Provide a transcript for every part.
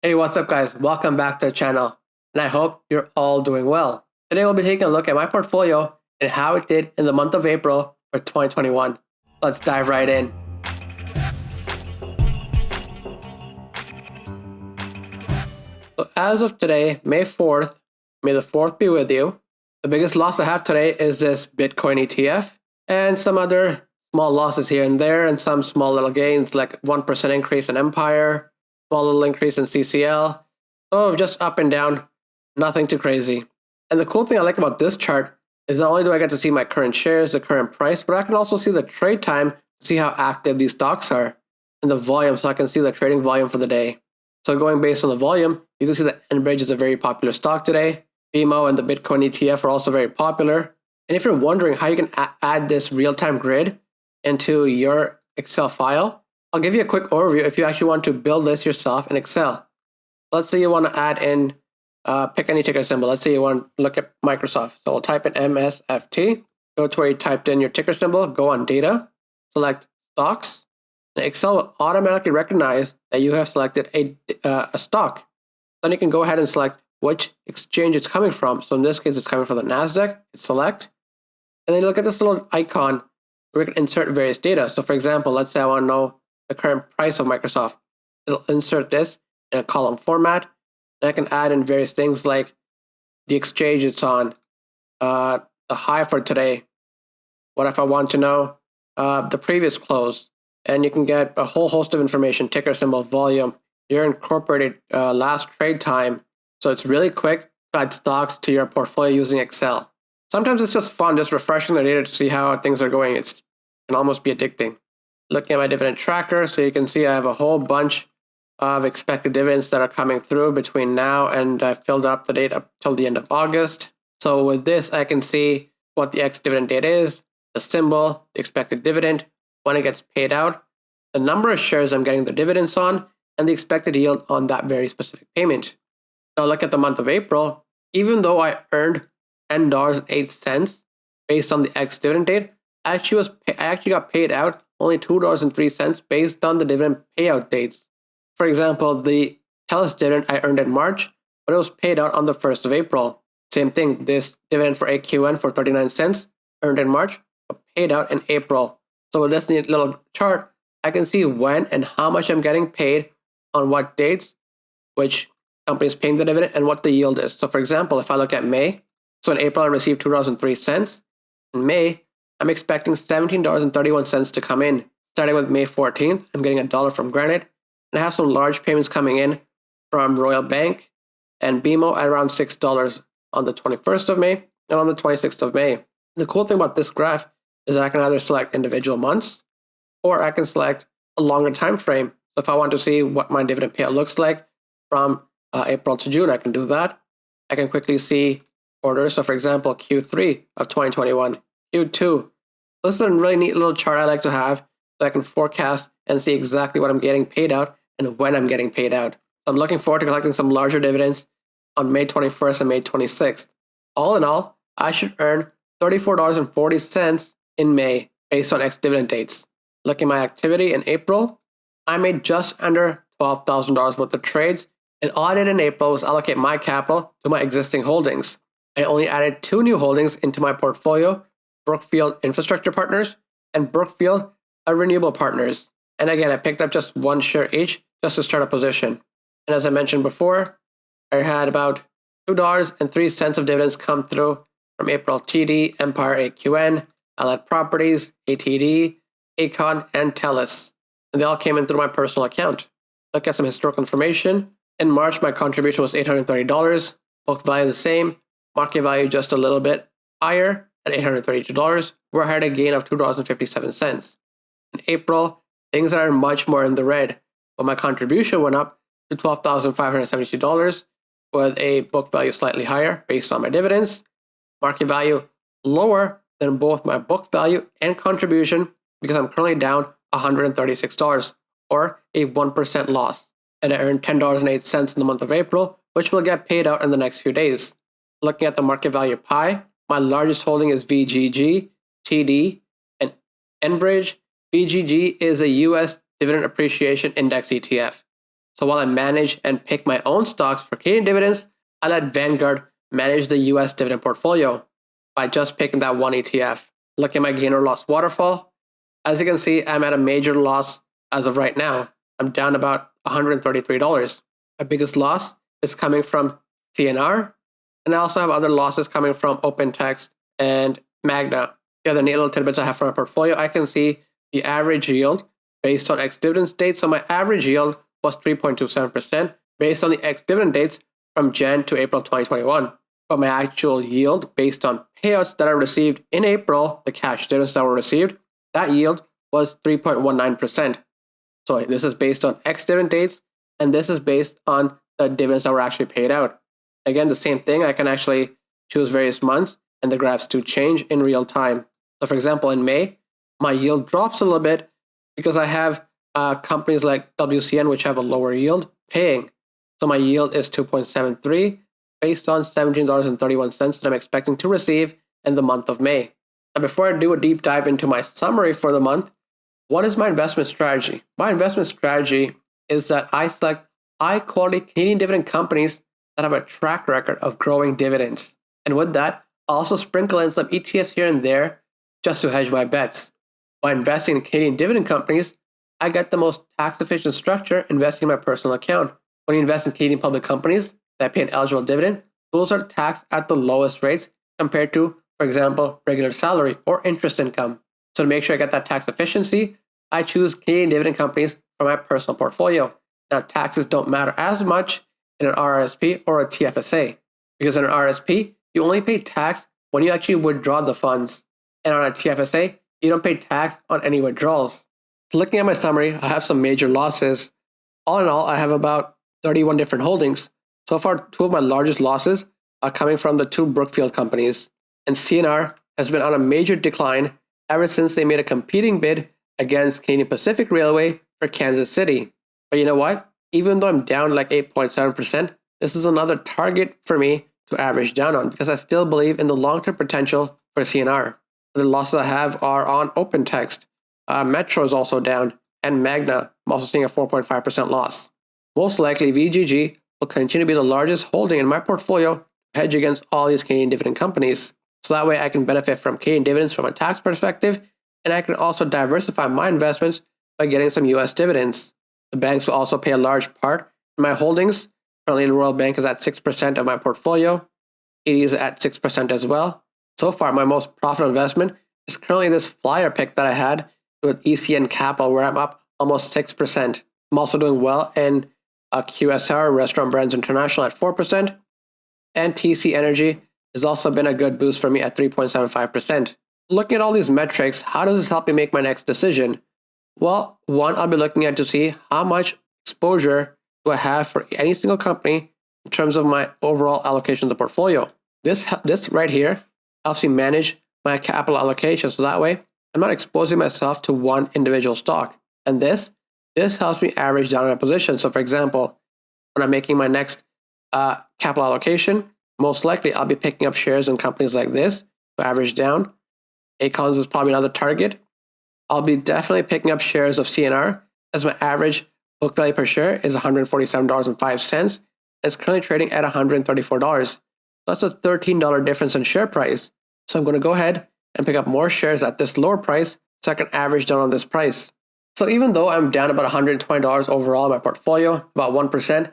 Hey, what's up guys? Welcome back to the channel, and I hope you're all doing well. Today we'll be taking a look at my portfolio and how it did in the month of April for 2021. Let's dive right in. So as of today, May 4th, may the 4th be with you. The biggest loss I have today is this Bitcoin ETF and some other small losses here and there, and some small little gains like 1% increase in Empire, small little increase in CCL. So just up and down, nothing too crazy. And the cool thing I like about this chart is not only do I get to see my current shares, the current price, but I can also see the trade time to see how active these stocks are and the volume, so I can see the trading volume for the day. So going based on the volume, you can see that Enbridge is a very popular stock today. BMO and the Bitcoin ETF are also very popular. And if you're wondering how you can add this real-time grid into your Excel file, I'll give you a quick overview if you actually want to build this yourself in Excel. Let's say you want to add in, pick any ticker symbol. Let's say you want to look at Microsoft. So I'll type in MSFT, go to where you typed in your ticker symbol, go on data, select stocks. And Excel will automatically recognize that you have selected a stock. Then you can go ahead and select which exchange it's coming from. So in this case, it's coming from the NASDAQ, select. And then you look at this little icon where we can insert various data. So for example, let's say I want to know the current price of Microsoft. It'll insert this in a column format. And I can add in various things like the exchange it's on, the high for today. What if I want to know the previous close? And you can get a whole host of information, ticker symbol, volume, your incorporated last trade time. So it's really quick to add stocks to your portfolio using Excel. Sometimes it's just fun, just refreshing the data to see how things are going. It can almost be addicting. Looking at my dividend tracker, so you can see I have a whole bunch of expected dividends that are coming through between now and I filled up the date up till the end of August. So with this, I can see what the ex-dividend date is, the symbol, the expected dividend, when it gets paid out, the number of shares I'm getting the dividends on, and the expected yield on that very specific payment. Now look at the month of April. Even though I earned $10.08 based on the ex-dividend date, I actually got paid out only $2.03 based on the dividend payout dates. For example, the TELUS dividend I earned in March, but it was paid out on the 1st of April. Same thing, this dividend for AQN for 39 cents earned in March, but paid out in April. So with this neat little chart, I can see when and how much I'm getting paid on what dates, which company is paying the dividend, and what the yield is. So for example, if I look at May, so in April I received $2.03. In May, I'm expecting $17.31 to come in. Starting with May 14th, I'm getting $1 from Granite, and I have some large payments coming in from Royal Bank and BMO at around $6 on the 21st of May and on the 26th of May. The cool thing about this graph is that I can either select individual months or I can select a longer time frame. So if I want to see what my dividend payout looks like from April to June, I can do that. I can quickly see orders. So for example, Q3 of 2021, Q2. This is a really neat little chart I like to have so I can forecast and see exactly what I'm getting paid out and when I'm getting paid out. I'm looking forward to collecting some larger dividends on May 21st and May 26th. All in all, I should earn $34.40 in May based on ex-dividend dates. Looking at my activity in April, I made just under $12,000 worth of trades, and all I did in April was allocate my capital to my existing holdings. I only added 2 new holdings into my portfolio, Brookfield Infrastructure Partners and Brookfield Renewable Partners. And again, I picked up just 1 share each just to start a position. And as I mentioned before, I had about $2.03 of dividends come through from April TD, Empire AQN, Allied Properties, ATD, Aecon, and TELUS. And they all came in through my personal account. Look at some historical information. In March, my contribution was $830. Book value the same. Market value just a little bit higher at $832, where I had a gain of $2.57. In April, things are much more in the red, but my contribution went up to $12,572 with a book value slightly higher based on my dividends. Market value lower than both my book value and contribution because I'm currently down $136 or a 1% loss. And I earned $10.08 in the month of April, which will get paid out in the next few days. Looking at the market value pie, my largest holding is VGG, TD, and Enbridge. VGG is a US Dividend Appreciation Index ETF. So while I manage and pick my own stocks for Canadian dividends, I let Vanguard manage the US dividend portfolio by just picking that one ETF. Look at my gain or loss waterfall. As you can see, I'm at a major loss as of right now. I'm down about $133. My biggest loss is coming from CNR, and I also have other losses coming from OpenText and Magna. The other neat little tidbits I have from my portfolio, I can see the average yield based on ex-dividend dates. So my average yield was 3.27% based on the ex-dividend dates from Jan to April 2021. But my actual yield based on payouts that I received in April, the cash dividends that were received, that yield was 3.19%. So this is based on ex-dividend dates, and this is based on the dividends that were actually paid out. Again, the same thing, I can actually choose various months and the graphs to change in real time. So for example, in May, my yield drops a little bit because I have companies like WCN, which have a lower yield, paying. So my yield is 2.73 based on $17.31 that I'm expecting to receive in the month of May. Now, before I do a deep dive into my summary for the month, what is my investment strategy? My investment strategy is that I select high-quality Canadian dividend companies that have a track record of growing dividends. And with that, I'll also sprinkle in some ETFs here and there just to hedge my bets. By investing in Canadian dividend companies, I get the most tax-efficient structure investing in my personal account. When you invest in Canadian public companies that pay an eligible dividend, those are taxed at the lowest rates compared to, for example, regular salary or interest income. So to make sure I get that tax efficiency, I choose Canadian dividend companies for my personal portfolio. Now, taxes don't matter as much in an RRSP or a TFSA, because in an RRSP, you only pay tax when you actually withdraw the funds. And on a TFSA, you don't pay tax on any withdrawals. So looking at my summary, I have some major losses. All in all, I have about 31 different holdings. So far, 2 of my largest losses are coming from the 2 Brookfield companies. And CNR has been on a major decline ever since they made a competing bid against Canadian Pacific Railway for Kansas City. But you know what? Even though I'm down like 8.7%, this is another target for me to average down on because I still believe in the long-term potential for CNR. The losses I have are on OpenText. Metro is also down, and Magna, I'm also seeing a 4.5% loss. Most likely, VGG will continue to be the largest holding in my portfolio to hedge against all these Canadian dividend companies. So that way I can benefit from Canadian dividends from a tax perspective, and I can also diversify my investments by getting some US dividends. The banks will also pay a large part in my holdings. Currently, the Royal Bank is at 6% of my portfolio. It is at 6% as well. So far, my most profitable investment is currently this flyer pick that I had with ECN Capital, where I'm up almost 6%. I'm also doing well in QSR, Restaurant Brands International, at 4%. And TC Energy has also been a good boost for me at 3.75%. Looking at all these metrics, how does this help me make my next decision? Well, one, I'll be looking at to see how much exposure do I have for any single company in terms of my overall allocation of the portfolio. This right here helps me manage my capital allocation, so that way I'm not exposing myself to one individual stock. And this helps me average down my position. So for example, when I'm making my next capital allocation, most likely I'll be picking up shares in companies like this to average down. Acons is probably another target. I'll be definitely picking up shares of CNR as my average book value per share is $147.05. It's currently trading at $134. That's a $13 difference in share price. So I'm going to go ahead and pick up more shares at this lower price so I can average down on this price. So even though I'm down about $120 overall in my portfolio, about 1%,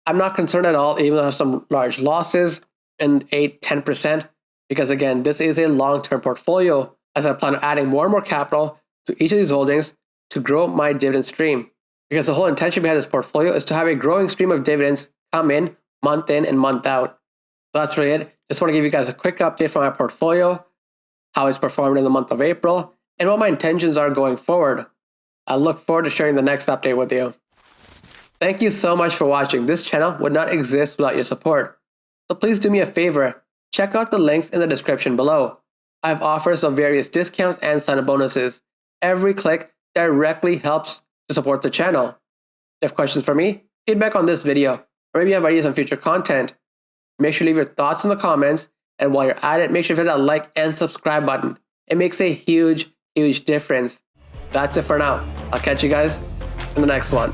I'm not concerned at all, even though I have some large losses and 8-10%, because again, this is a long-term portfolio as I plan on adding more and more capital to each of these holdings to grow my dividend stream. Because the whole intention behind this portfolio is to have a growing stream of dividends come in and month out. So that's really it. Just want to give you guys a quick update from my portfolio, how it's performed in the month of April, and what my intentions are going forward. I look forward to sharing the next update with you. Thank you so much for watching. This channel would not exist without your support. So please do me a favor, check out the links in the description below. I have offers of various discounts and sign-up bonuses. Every click directly helps to support the channel. If you have questions for me, feedback on this video, or maybe you have ideas on future content, make sure to leave your thoughts in the comments, and while you're at it, make sure to hit that like and subscribe button. It makes a huge difference. That's it for now. I'll catch you guys in the next one.